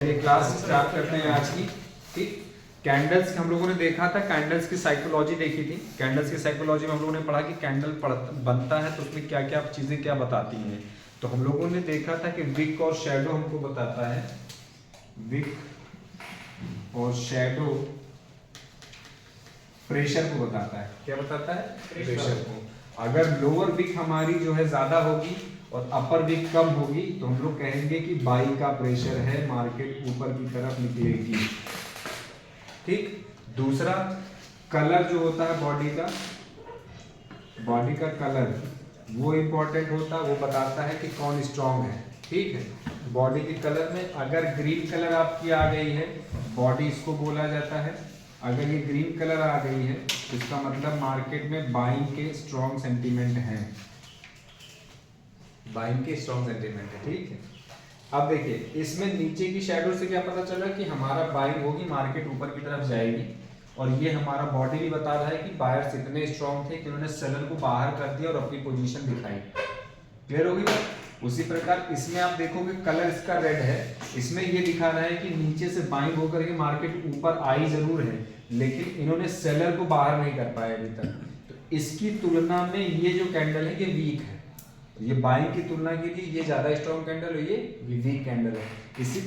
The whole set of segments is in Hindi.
क्लास स्टार्ट करते हैं आज की। ठीक, कैंडल्स हम लोगों ने देखा था, कैंडल्स की साइकोलॉजी देखी थी। कैंडल्स की साइकोलॉजी में हम लोगों ने पढ़ा कि कैंडल बनता है तो उसमें क्या क्या चीजें क्या बताती हैं। तो हम लोगों ने देखा था कि विक और शैडो हमको बताता है, विक और शैडो प्रेशर को बताता है। क्या बताता है? प्रेशर को। अगर लोअर विक हमारी जो है ज्यादा होगी और अपर विक कम होगी तो हम लोग कहेंगे कि बाई का प्रेशर है, मार्केट ऊपर की तरफ निकलेगी। ठीक, दूसरा कलर जो होता है बॉडी का कलर वो इंपॉर्टेंट होता है, वो बताता है कि कौन स्ट्रांग है। ठीक है, बॉडी के कलर में अगर ग्रीन कलर आपकी आ गई है, बॉडी इसको बोला जाता है। अगर ये ग्रीन कलर आ गई है तो इसका मतलब मार्केट में बाइंग के स्ट्रॉन्ग सेंटीमेंट हैं, बाइंग के स्ट्रॉन्ग सेंटीमेंट है। ठीक है, अब देखिए इसमें नीचे की शैडो से क्या पता चला कि हमारा बाइंग होगी, मार्केट ऊपर की तरफ जाएगी। और ये हमारा बॉडी भी बता रहा है कि बायर्स इतने स्ट्रॉन्ग थे कि उन्होंने सेलर को बाहर कर दिया और अपनी पोजीशन दिखाई। क्लियर होगी बात? उसी प्रकार इसमें आप देखोगे कलर इसका रेड है, इसमें ये दिखा रहा है कि नीचे से बाइंग होकर के मार्केट ऊपर आई जरूर है, लेकिन इन्होंने सेलर को बाहर नहीं कर पाए अभी तक। तो इसकी तुलना में ये जो कैंडल है ये वीक है। तो ये बाइंग की तुलना के लिए ये ज्यादा स्ट्रॉन्ग कैंडल है, ये वीक कैंडल है। इसी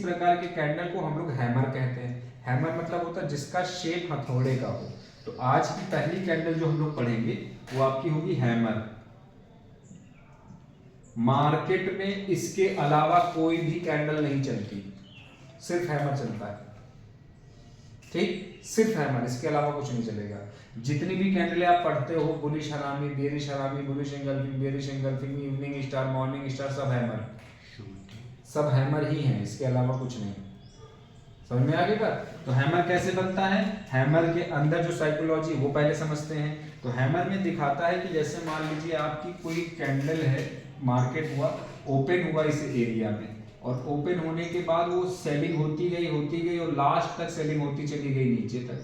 प्रकार के कैंडल को हम लोग हैमर कहते हैं। हैमर मतलब होता है जिसका शेप हथौड़े का हो। तो आज की पहली कैंडल जो हम लोग पढ़ेंगे वो आपकी होगी हैमर। मार्केट में इसके अलावा कोई भी कैंडल नहीं चलती, सिर्फ हैमर चलता है। ठीक, सिर्फ हैमर, इसके अलावा कुछ नहीं चलेगा। जितनी भी कैंडलें आप पढ़ते हो, बुलिश हरामी, बेरिश हरामी, bullish engulfing, bearish engulfing, evening star, morning star, सब हैमर, सब हैमर ही है, इसके अलावा कुछ नहीं। समझ में आ गई बात? तो हैमर कैसे बनता है, हैमर के अंदर जो साइकोलॉजी वो पहले समझते हैं। तो हैमर में दिखाता है कि जैसे मान लीजिए आपकी कोई कैंडल है, मार्केट हुआ, ओपन हुआ इस एरिया में, और ओपन होने के बाद वो सेलिंग होती गई और लास्ट तक सेलिंग होती चली गई नीचे तक।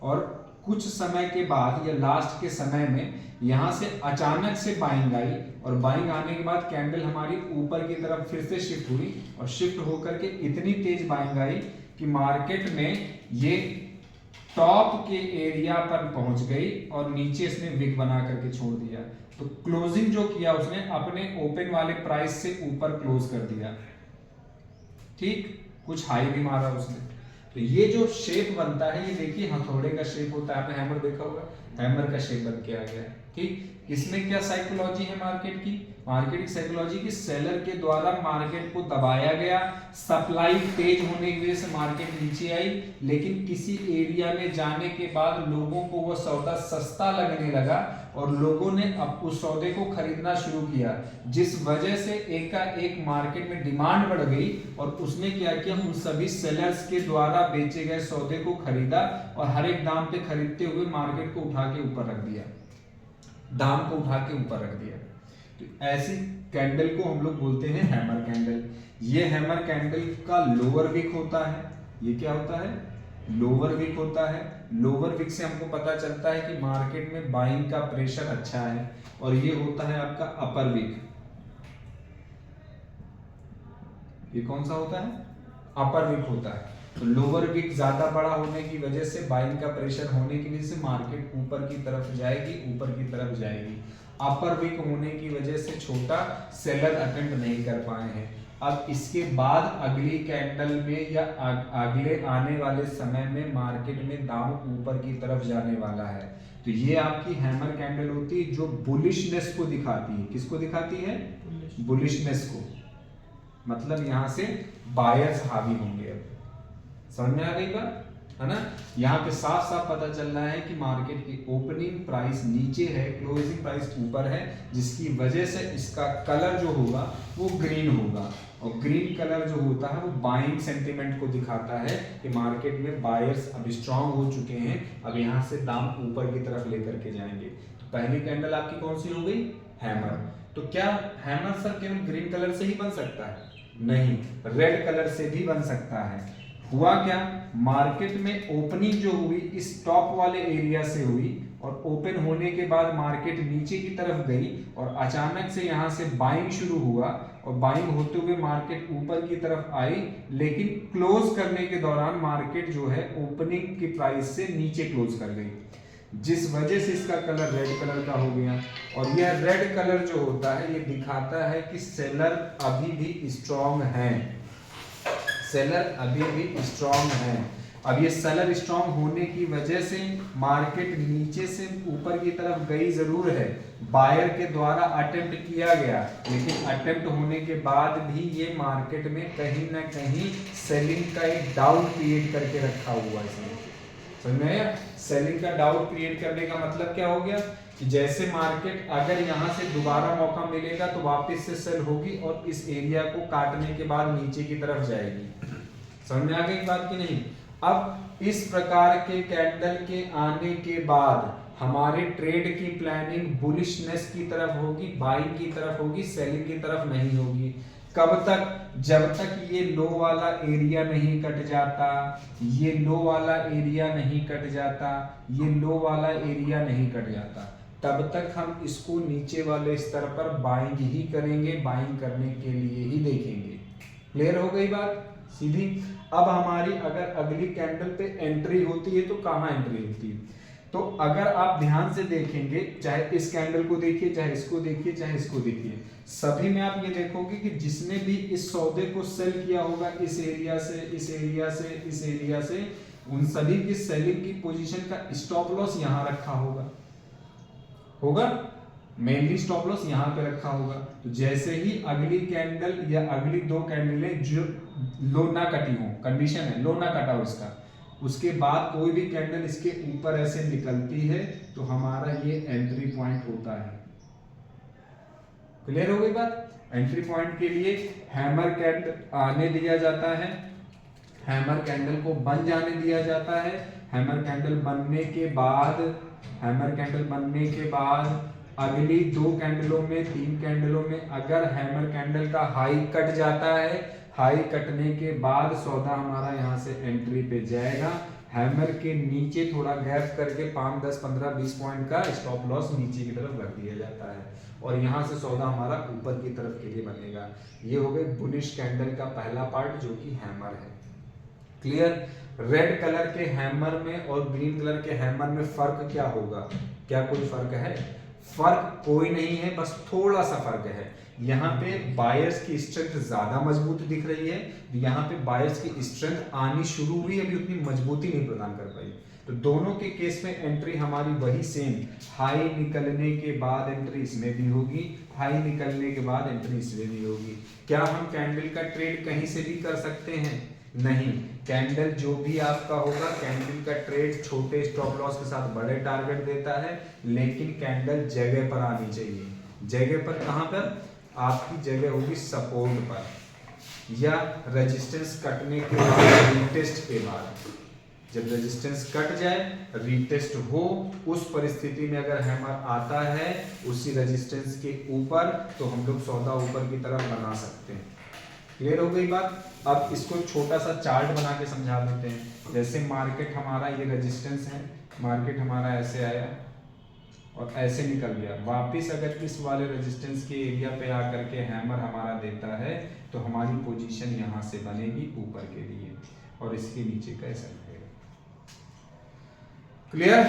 और कुछ समय के बाद या लास्ट के समय में यहाँ से अचानक से बाइंग आई, और बाइंग आने के बाद कैंडल हमारी ऊपर की तरफ फिर से शिफ्ट हुई, और शिफ्ट होकर के इतनी तेज बाइंग आई कि मार्केट में ये टॉप के एरिया पर पहुंच गई और नीचे इसने विक बना करके छोड़ दिया। तो क्लोजिंग जो किया उसने अपने ओपन वाले प्राइस से ऊपर क्लोज कर दिया। ठीक, कुछ हाई भी मारा उसने। तो ये जो शेप बनता है, ये देखिए हथौड़े का शेप होता है, आपने हैमर देखा होगा, हैमर का शेप बन के आ गया है। ठीक, इसमें क्या साइकोलॉजी है मार्केट की? मार्केट की साइकोलॉजी की सेलर के द्वारा मार्केट को दबाया गया, सप्लाई तेज होने की वजह से मार्केट नीचे आई, लेकिन किसी एरिया में जाने के बाद लोगों को वो सौदा सस्ता लगने लगा और लोगों ने अब उस सौदे को खरीदना शुरू किया, जिस वजह से एकाएक मार्केट में डिमांड बढ़ गई। और उसने क्या किया, उन सभी सेलर्स के द्वारा बेचे गए सौदे को खरीदा और हर एक दाम पे खरीदते हुए मार्केट को उठा के ऊपर रख दिया, दाम को उठा के ऊपर रख दिया। तो ऐसी कैंडल को हम लोग बोलते हैं हैमर कैंडल। ये हैमर कैंडल का लोअर विक होता है। ये क्या होता है? लोअर विक होता है। लोअर विक से हमको पता चलता है कि मार्केट में बाइंग का प्रेशर अच्छा है। और ये होता है आपका अपर विक। ये कौन सा होता है? अपर विक होता है। तो लोअर विक ज्यादा बड़ा होने की वजह से, बाइंग का प्रेशर होने की वजह से मार्केट ऊपर की तरफ जाएगी। अपर विक होने की वजह से छोटा, सेलर अटेम्प्ट नहीं कर पाए हैं। अब इसके बाद अगली कैंडल में या अगले आने वाले समय में मार्केट में दाम ऊपर की तरफ जाने वाला है। तो ये आपकी हैमर कैंडल होती है जो बुलिशनेस को दिखाती है। किसको दिखाती है? बुलिशनेस को। मतलब यहां से बायर्स हावी होंगे। अब समझ में आ गई बात, है ना? यहाँ पे साफ साफ पता चल रहा है कि मार्केट की ओपनिंग प्राइस नीचे है, क्लोजिंग प्राइस ऊपर है, जिसकी वजह से इसका कलर जो होगा वो ग्रीन होगा। और ग्रीन कलर जो होता है वो बाइंग सेंटीमेंट को दिखाता है कि मार्केट में बायर्स अब स्ट्रांग हो चुके हैं, अब यहाँ से दाम ऊपर की तरफ लेकर के जाएंगे। तो पहली कैंडल आपकी कौन सी हो गई? हैमर। तो क्या हैमर सर केवल ग्रीन कलर से ही बन सकता है? नहीं, रेड कलर से भी बन सकता है। हुआ क्या, मार्केट में ओपनिंग जो हुई इस टॉप वाले एरिया से हुई, और ओपन होने के बाद मार्केट नीचे की तरफ गई और अचानक से यहाँ से बाइंग शुरू हुआ और बाइंग होते हुए मार्केट ऊपर की तरफ आई, लेकिन क्लोज करने के दौरान मार्केट जो है ओपनिंग की प्राइस से नीचे क्लोज कर गई, जिस वजह से इसका कलर रेड कलर का हो गया। और यह रेड कलर जो होता है ये दिखाता है कि सेलर अभी भी स्ट्रांग है, सेलर अभी भी स्ट्रांग है। अब ये सेलर स्ट्रांग होने की वजह से मार्केट नीचे से ऊपर की तरफ गई जरूर है, बायर के द्वारा अटेम्प्ट किया गया, लेकिन अटेम्प्ट होने के बाद भी ये मार्केट में कहीं ना कहीं सेलिंग का एक डाउट क्रिएट करके रखा हुआ है इसने। समझ में आया? सेलिंग का डाउट क्रिएट करने का मतलब क्या हो गया कि जैसे मार्केट अगर यहाँ से दोबारा मौका मिलेगा तो वापस से सेल होगी और इस एरिया को काटने के बाद नीचे की तरफ जाएगी। समझ में आ गई बात की नहीं? अब इस प्रकार के कैंडल के आने के बाद हमारे ट्रेड की प्लानिंग बुलिशनेस की तरफ होगी, बाइंग की तरफ होगी, सेलिंग की तरफ नहीं होगी। कब तक? जब तक ये लो वाला एरिया नहीं कट जाता, ये लो वाला एरिया नहीं कट जाता, ये लो वाला एरिया नहीं कट जाता, तब तक हम इसको नीचे वाले स्तर पर बाइंग ही करेंगे, बाइंग करने के लिए ही देखेंगे। क्लियर हो गई बात सीधी? अब हमारी अगर अगली कैंडल पे एंट्री होती है तो कहाँ एंट्री होती है? तो अगर आप ध्यान से देखेंगे, चाहे इस कैंडल को देखिए, चाहे इसको देखिए, चाहे इसको देखिए, सभी में आप ये देखोगे कि जिसने भी इस सौदे को सेल किया होगा इस एरिया से, इस एरिया से, इस एरिया से, उन सभी की सेलिंग की पोजीशन का स्टॉप लॉस यहाँ रखा होगा, मेनली स्टॉप लॉस यहाँ पे रखा होगा। तो जैसे ही अगली कैंडल या अगली दो कैंडलें जो लो ना कटी हो, कंडीशन है लो ना कटा हो इसका, उसके बाद कोई भी कैंडल इसके ऊपर ऐसे निकलती है तो हमारा ये एंट्री पॉइंट होता है। क्लियर हो गई बात? एंट्री पॉइंट के लिए हैमर कैंडल आने दिया जाता है, हैमर कैंडल को बन जाने दिया जाता है। हैमर कैंडल बनने के बाद अगली दो कैंडलों में, तीन कैंडलों में अगर हैमर कैंडल का हाई कट जाता है, हाई कटने के बाद सौदा हमारा यहाँ से एंट्री पे जाएगा। हैमर के नीचे थोड़ा गैप करके 5, 10, 15, 20 पॉइंट का स्टॉप लॉस नीचे की तरफ रख दिया जाता है और यहाँ से सौदा हमारा ऊपर की तरफ के लिए बनेगा। ये हो गए बुलिश कैंडल का पहला पार्ट जो कि हैमर है। क्लियर? रेड कलर के हैमर में और ग्रीन कलर के हैमर में फर्क क्या होगा? क्या कोई फर्क है? फर्क कोई नहीं है, बस थोड़ा सा फर्क है। यहाँ पे बायर्स की स्ट्रेंथ ज्यादा मजबूत दिख रही है, यहाँ पे बायर्स की स्ट्रेंथ आनी शुरू हुई, अभी उतनी मजबूती नहीं प्रदान कर पाई। तो दोनों के केस में एंट्री हमारी वही सेम, हाई निकलने के बाद एंट्री इसमें भी होगी, हाई निकलने के बाद एंट्री इसमें भी होगी। क्या हम कैंडल का ट्रेड कहीं से भी कर सकते हैं? नहीं। कैंडल जो भी आपका होगा, कैंडल का ट्रेड छोटे स्टॉप लॉस के साथ बड़े टारगेट देता है, लेकिन कैंडल जगह पर आनी चाहिए। जगह पर कहां पर? आपकी जगह होगी सपोर्ट पर या रेजिस्टेंस कटने के बाद, रीटेस्ट के बाद। जब रेजिस्टेंस कट जाए, रीटेस्ट हो, उस परिस्थिति में अगर हैमर आता है उसी रेजिस्टेंस के ऊपर, तो हम लोग सौदा ऊपर की तरफ बना सकते हैं। क्लियर हो गई बात? अब इसको छोटा सा चार्ट बना के समझा देते हैं। जैसे मार्केट हमारा ये रेजिस्टेंस है, मार्केट हमारा ऐसे आया और ऐसे निकल गया, वापिस अगर इस वाले रेजिस्टेंस के एरिया पे आकर के हैमर हमारा देता है तो हमारी पोजीशन यहाँ से बनेगी ऊपर के लिए और इसके नीचे कैसा लगेगा। क्लियर?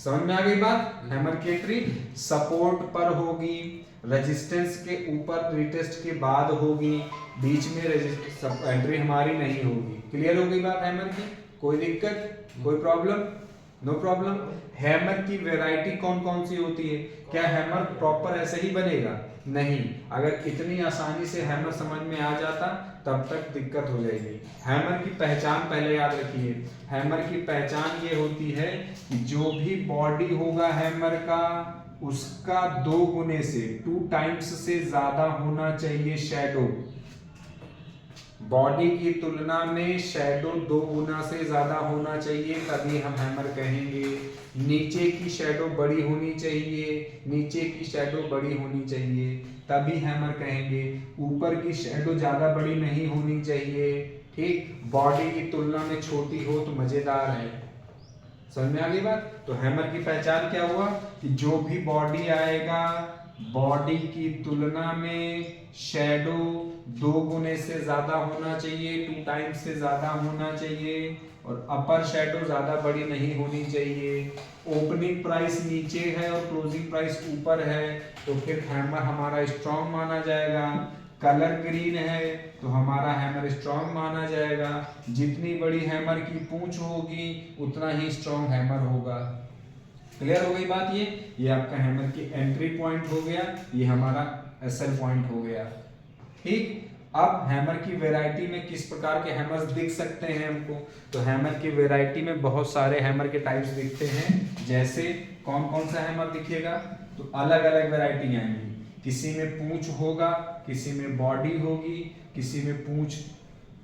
समझ में आ गई बात? हैमर की एंट्री सपोर्ट पर होगी, रेजिस्टेंस के ऊपर रीटेस्ट के बाद होगी, बीच में एंट्री हमारी नहीं होगी। क्लियर हो गई बात हैमर की? कोई दिक्कत, कोई प्रॉब्लम? No problem. हैमर की वैरायटी कौन कौन सी होती है? क्या हैमर प्रॉपर ऐसे ही बनेगा? नहीं। अगर इतनी आसानी से हैमर समझ में आ जाता तब तक दिक्कत हो जाएगी। हैमर की पहचान पहले याद रखिए। हैमर की पहचान ये होती है कि जो भी बॉडी होगा हैमर का, उसका 2 गुने से 2 टाइम्स से ज्यादा होना चाहिए शैडो। बॉडी की तुलना में शैडो 2 गुना से ज्यादा होना चाहिए, तभी हम हैमर कहेंगे। नीचे की शैडो बड़ी होनी चाहिए, नीचे की शैडो बड़ी होनी चाहिए, तभी हैमर कहेंगे। ऊपर की शैडो ज्यादा बड़ी नहीं होनी चाहिए, ठीक। बॉडी की तुलना में छोटी हो तो मजेदार है। समझ में आ गई बात? तो हैमर की पहचान क्या हुआ कि जो भी बॉडी आएगा बॉडी की तुलना में शैडो 2 गुने से ज्यादा होना चाहिए, 2 टाइम्स से ज्यादा होना चाहिए, और अपर शैडो ज्यादा बड़ी नहीं होनी चाहिए। ओपनिंग प्राइस नीचे है और क्लोजिंग प्राइस ऊपर है, तो फिर हैमर हमारा स्ट्रॉन्ग माना जाएगा। कलर ग्रीन है तो हमारा हैमर स्ट्रॉन्ग माना जाएगा। जितनी बड़ी हैमर की पूंछ होगी उतना ही स्ट्रॉन्ग हैमर होगा। क्लियर हो गई बात? ये आपका हैमर की एंट्री पॉइंट हो गया, ये हमारा एसएल पॉइंट हो गया। ठीक, अब हैमर की वैरायटी में किस प्रकार के हैमर्स दिख सकते हैं हमको, तो हैमर की वैरायटी में बहुत सारे हैमर के टाइप्स दिखते हैं। जैसे कौन कौन सा हैमर दिखेगा, तो अलग अलग वैरायटी आएंगी। किसी में पूंछ होगा, किसी में बॉडी होगी, किसी में पूंछ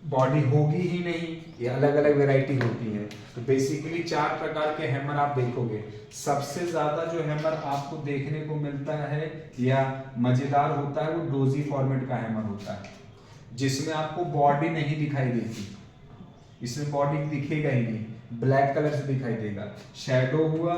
बॉडी होगी ही नहीं, ये अलग अलग वैरायटी होती है। तो बेसिकली 4 प्रकार के हैमर आप देखोगे। सबसे ज्यादा जो हैमर आपको देखने को मिलता है या मजेदार होता है वो डोजी फॉर्मेट का हैमर होता है, जिसमें आपको बॉडी नहीं दिखाई देती। इसमें बॉडी दिखेगा ही नहीं, ब्लैक कलर से दिखाई देगा। शैडो हुआ,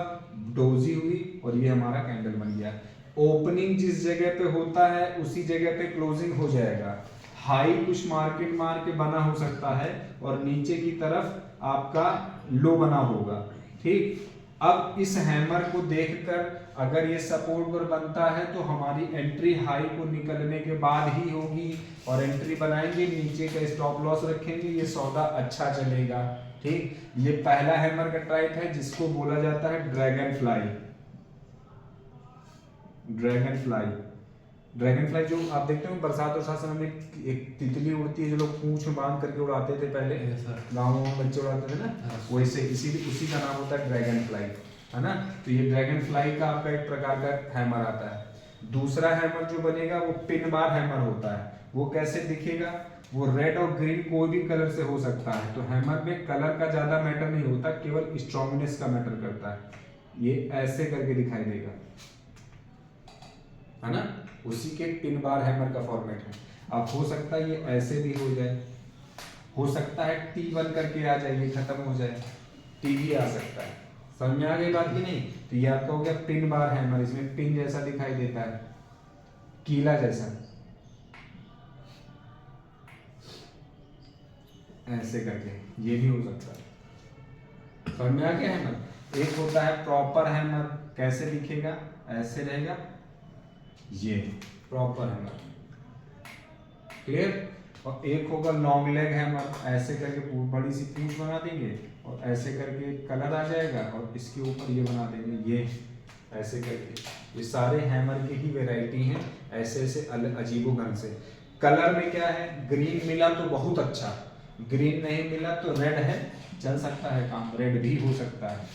डोजी हुई, और ये हमारा कैंडल बन गया। ओपनिंग जिस जगह पे होता है उसी जगह पे क्लोजिंग हो जाएगा। हाई कुछ मार्केट मार के बना हो सकता है और नीचे की तरफ आपका लो बना होगा। ठीक, अब इस हैमर को देखकर अगर ये सपोर्ट पर बनता है तो हमारी एंट्री हाई को निकलने के बाद ही होगी, और एंट्री बनाएंगे, नीचे का स्टॉप लॉस रखेंगे, ये सौदा अच्छा चलेगा। ठीक, ये पहला हैमर का टाइप है जिसको बोला जाता है dragon fly. Dragon fly, dragon fly जो आप देखते हो बरसात और समय में एक तितली उड़ती है जो लोग पूंछ में बांध करके उड़ाते थे पहले, गाँव में बच्चे उड़ाते थे ना, वैसे उसी का नाम होता है ड्रैगन फ्लाई, है ना। तो ये ड्रैगन फ्लाई का आपका एक प्रकार का हैमर आता है। दूसरा हैमर जो बनेगा वो पिन बार हैमर होता है। वो कैसे दिखेगा, वो रेड और ग्रीन कोई भी कलर से हो सकता है। तो हैमर में कलर का ज्यादा मैटर नहीं होता, केवल स्ट्रॉन्गनेस का मैटर करता है। ये ऐसे करके दिखाई देगा, है ना, उसी के पिन बार हैमर का फॉर्मेट है। अब हो सकता है ये ऐसे भी हो जाए, हो सकता है टी बन करके आ जाए, ये खत्म हो जाए, टी भी आ सकता है। समझ में आ गई बात की नहीं? तो ये आपका हो गया पिन बार हैमर, इसमें पिन जैसा दिखाई देता है, कीला जैसा, ऐसे करके ये भी हो सकता है। समझ में आ गया हैमर? एक होता है प्रॉपर हैमर, कैसे दिखेगा, ऐसे रहेगा, ये प्रॉपर हैमर, क्लियर। और एक होगा लॉन्ग लेग हैमर, ऐसे करके बड़ी सी पूंछ बना देंगे और ऐसे करके कलर आ जाएगा और इसके ऊपर ये बना देंगे, ये ऐसे करके। ये सारे हैमर की ही वैरायटी हैं, ऐसे ऐसे अजीबोगर्द से। कलर में क्या है, ग्रीन मिला तो बहुत अच्छा, ग्रीन नहीं मिला तो रेड है, चल सकता है काम, रेड भी हो सकता है,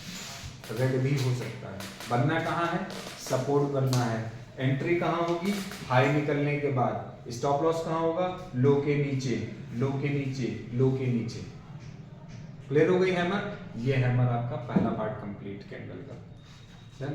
रेड भी हो सकता है। बनना कहाँ है, सपोर्ट करना है। एंट्री कहाँ होगी, हाई निकलने के बाद। स्टॉप लॉस कहाँ होगा, लो के नीचे, लो के नीचे, लो के नीचे। क्लियर हो गई हैमर? ये हैमर आपका पहला पार्ट कंप्लीट कैंडल का। डन।